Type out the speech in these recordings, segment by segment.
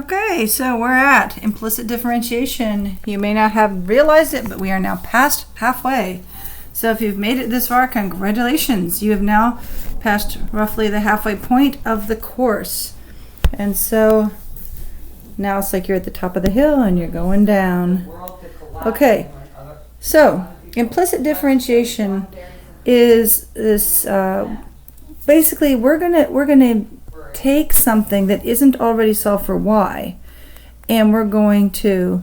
Okay, so we're at implicit differentiation. You may not have realized it, but we are now past halfway. So if you've made it this far, congratulations. You have now passed roughly the halfway point of the course. And so now it's like you're at the top of the hill and you're going down. Okay, so implicit differentiation is this, basically we're gonna take something that isn't already solved for y, and we're going to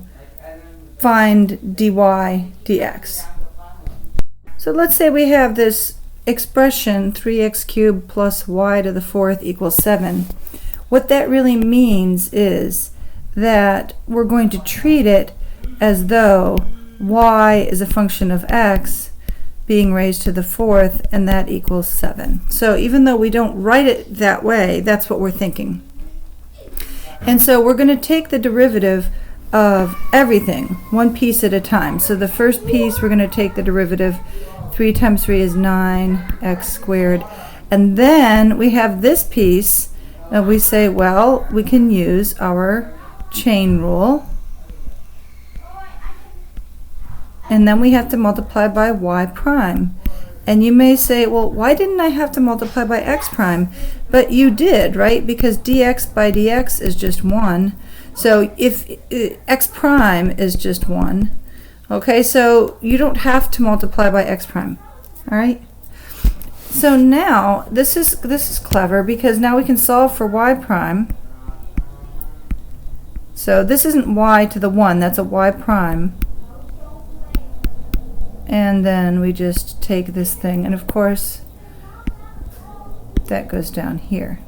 find dy dx. So let's say we have this expression 3x cubed plus y to the fourth equals 7. What that really means is that we're going to treat it as though y is a function of x being raised to the fourth, and that equals 7. So even though we don't write it that way, that's what we're thinking. And so we're going to take the derivative of everything, one piece at a time. So the first piece, we're going to take the derivative. 3 times 3 is 9x squared. And then we have this piece, and we say, well, we can use our chain rule. And then we have to multiply by y prime. And you may say, well, why didn't I have to multiply by x prime? But you did, right? Because dx by dx is just 1. So if x prime is just 1, okay, so you don't have to multiply by x prime. All right? So now this is clever, because now we can solve for y prime. So this isn't y to the 1, that's a y prime. And then we just take this thing, and of course that goes down here.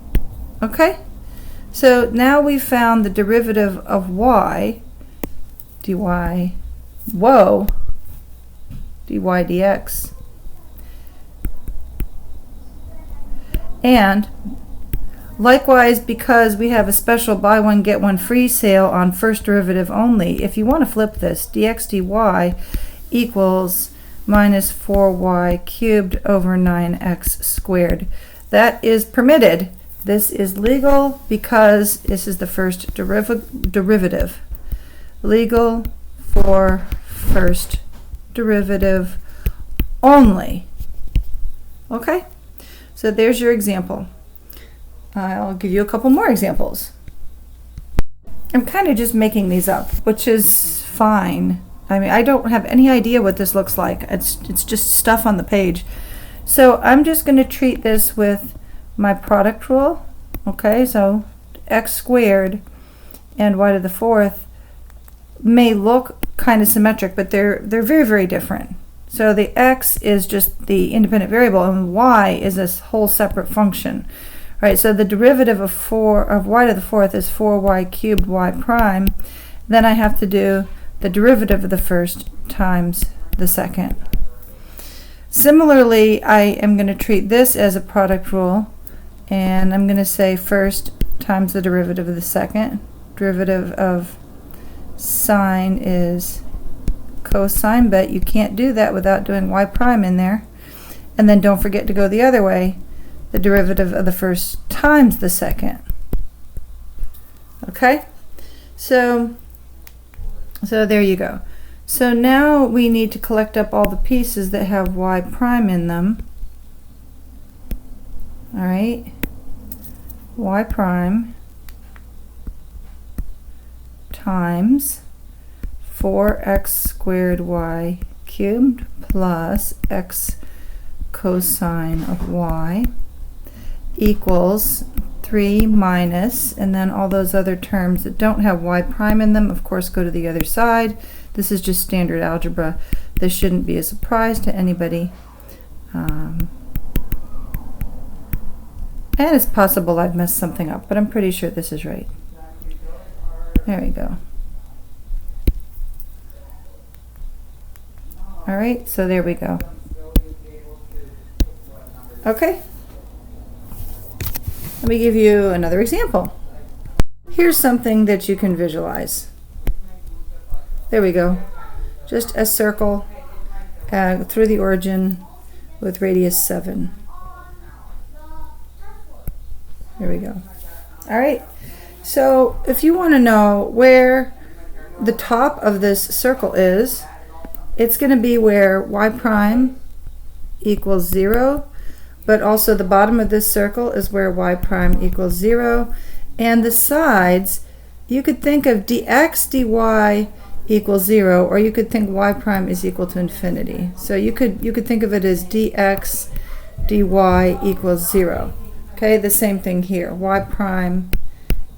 Okay? So now we've found the derivative of y, dy, whoa, dy dx. And likewise, because we have a special buy one get one free sale on first derivative only, if you want to flip this, dx dy equals minus 4y cubed over 9x squared. That is permitted. This is legal because this is the first derivative. Legal for first derivative only. Okay? So there's your example. I'll give you a couple more examples. I'm kind of just making these up, which is fine. I mean, I don't have any idea what this looks like. It's just stuff on the page. So I'm just going to treat this with my product rule. Okay, so x squared and y to the fourth may look kind of symmetric, but they're very, very different. So the x is just the independent variable, and y is this whole separate function. Right, so the derivative of y to the fourth is 4y cubed y prime. Then I have to do the derivative of the first times the second. Similarly, I am going to treat this as a product rule, and I'm going to say first times the derivative of the second. Derivative of sine is cosine, but you can't do that without doing y prime in there. And then don't forget to go the other way, the derivative of the first times the second. Okay? So there you go. So now we need to collect up all the pieces that have y prime in them. All right, y prime times 4x squared y cubed plus x cosine of y equals 3 minus, and then all those other terms that don't have y prime in them, of course, go to the other side. This is just standard algebra. This shouldn't be a surprise to anybody. And it's possible I've messed something up, but I'm pretty sure this is right. There we go. All right, so there we go. Okay. Let me give you another example. Here's something that you can visualize. There we go. Just a circle through the origin with radius 7. There we go. All right. So if you want to know where the top of this circle is, it's going to be where y prime equals 0, but also the bottom of this circle is where y prime equals 0, and the sides, you could think of dx dy equals 0, or you could think y prime is equal to infinity. So you could think of it as dx dy equals 0. Okay, the same thing here. Y prime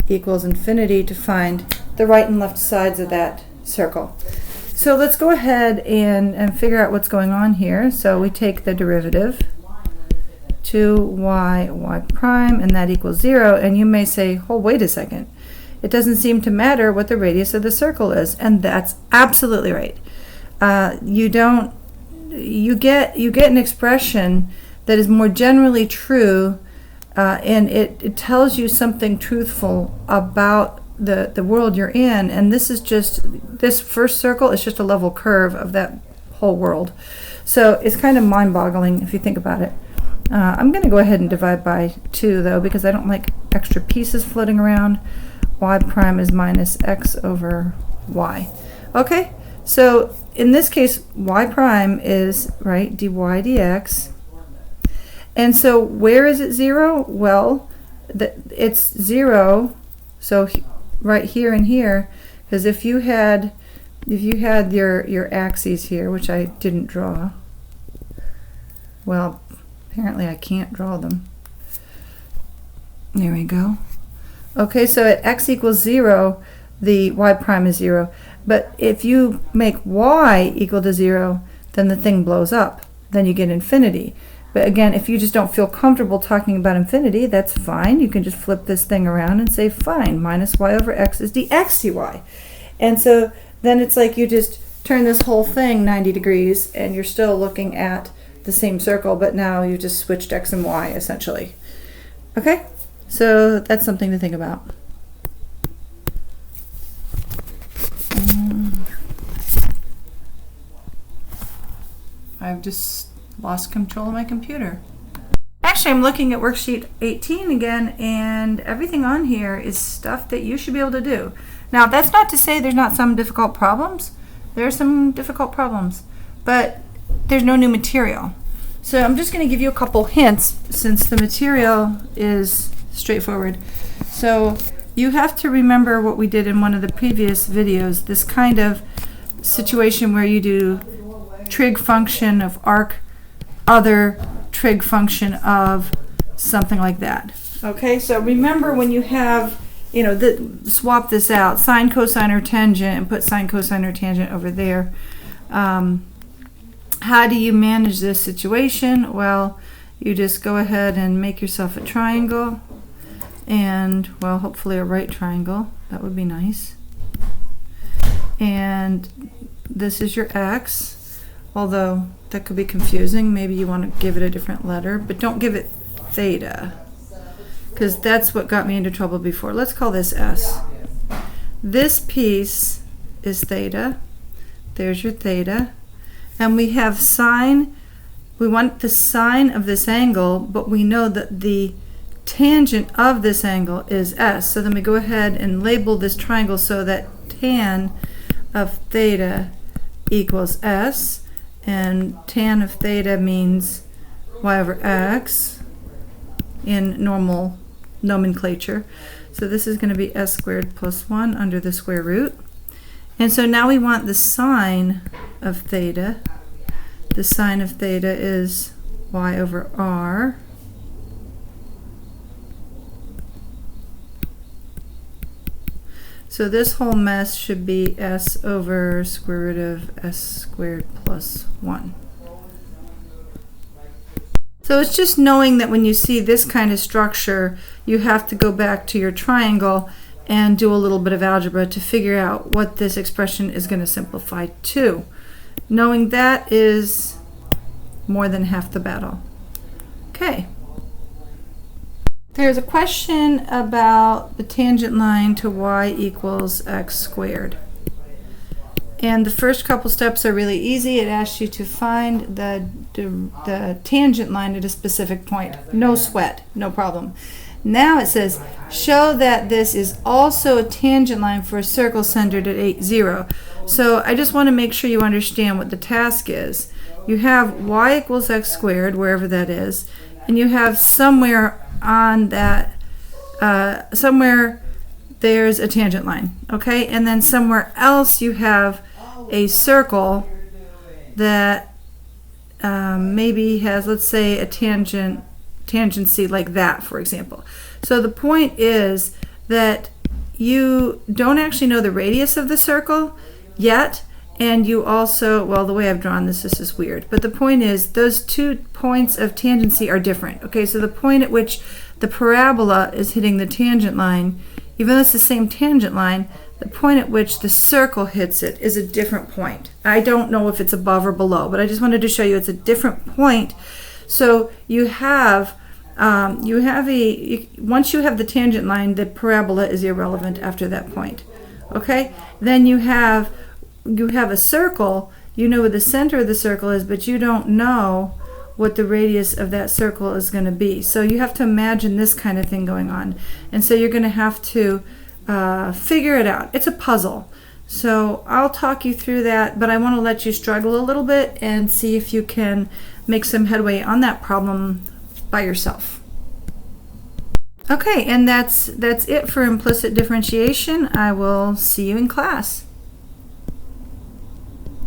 equals infinity to find the right and left sides of that circle. So let's go ahead and figure out what's going on here. So we take the derivative, 2y prime, and that equals 0. And you may say, oh, wait a second. It doesn't seem to matter what the radius of the circle is. And that's absolutely right. You get an expression that is more generally true, and it tells you something truthful about the world you're in, and this first circle is just a level curve of that whole world. So it's kind of mind-boggling if you think about it. I'm going to go ahead and divide by 2 though, because I don't like extra pieces floating around. Y prime is minus x over y. Okay, so in this case y prime is right dy dx, and so where is it 0? Well, it's 0, so right here and here, because if you had your axes here, which I didn't draw, well, apparently I can't draw them. There we go. Okay, so at x equals 0, the y prime is 0, but if you make y equal to 0, then the thing blows up, then you get infinity. But again, if you just don't feel comfortable talking about infinity, that's fine. You can just flip this thing around and say, fine, minus y over x is dx dy. And so then it's like you just turn this whole thing 90 degrees and you're still looking at the same circle, but now you just switched x and y essentially. Okay, so that's something to think about. I've just lost control of my computer. Actually, I'm looking at worksheet 18 again, and everything on here is stuff that you should be able to do. Now, that's not to say there's not some difficult problems. There are some difficult problems, but there's no new material. So I'm just going to give you a couple hints since the material is straightforward. So you have to remember what we did in one of the previous videos, this kind of situation where you do trig function of arc other trig function of something like that. Okay, so remember when you have, swap this out, sine, cosine, or tangent, and put sine, cosine, or tangent over there. How do you manage this situation? Well, you just go ahead and make yourself a triangle, and, well, hopefully a right triangle. That would be nice. And this is your x, although that could be confusing. Maybe you want to give it a different letter, but don't give it theta, because that's what got me into trouble before. Let's call this s. This piece is theta. There's your theta. And we have sine. We want the sine of this angle, but we know that the tangent of this angle is s. So then we go ahead and label this triangle so that tan of theta equals s. And tan of theta means y over x in normal nomenclature. So this is going to be s squared plus 1 under the square root. And so now we want the sine of theta. The sine of theta is y over r. So this whole mess should be s over square root of s squared plus 1. So it's just knowing that when you see this kind of structure, you have to go back to your triangle and do a little bit of algebra to figure out what this expression is going to simplify to. Knowing that is more than half the battle. Okay. There's a question about the tangent line to y equals x squared. And the first couple steps are really easy. It asks you to find the tangent line at a specific point. No sweat, no problem. Now it says, show that this is also a tangent line for a circle centered at 8, 0. So I just want to make sure you understand what the task is. You have y equals x squared, wherever that is, and you have somewhere on that, somewhere there's a tangent line, okay? And then somewhere else you have a circle that maybe has, let's say, a tangency like that, for example. So the point is that you don't actually know the radius of the circle yet, and you also, well, the way I've drawn this is weird, but the point is those 2 points of tangency are different. Okay, so the point at which the parabola is hitting the tangent line, even though it's the same tangent line, the point at which the circle hits it is a different point. I don't know if it's above or below, but I just wanted to show you it's a different point. So you have once you have the tangent line, the parabola is irrelevant after that point. Okay, then you have a circle. You know where the center of the circle is, but you don't know what the radius of that circle is going to be. So you have to imagine this kind of thing going on, and so you're going to have to figure it out. It's a puzzle. So I'll talk you through that, but I want to let you struggle a little bit and see if you can make some headway on that problem by yourself. Okay, and that's it for implicit differentiation. I will see you in class.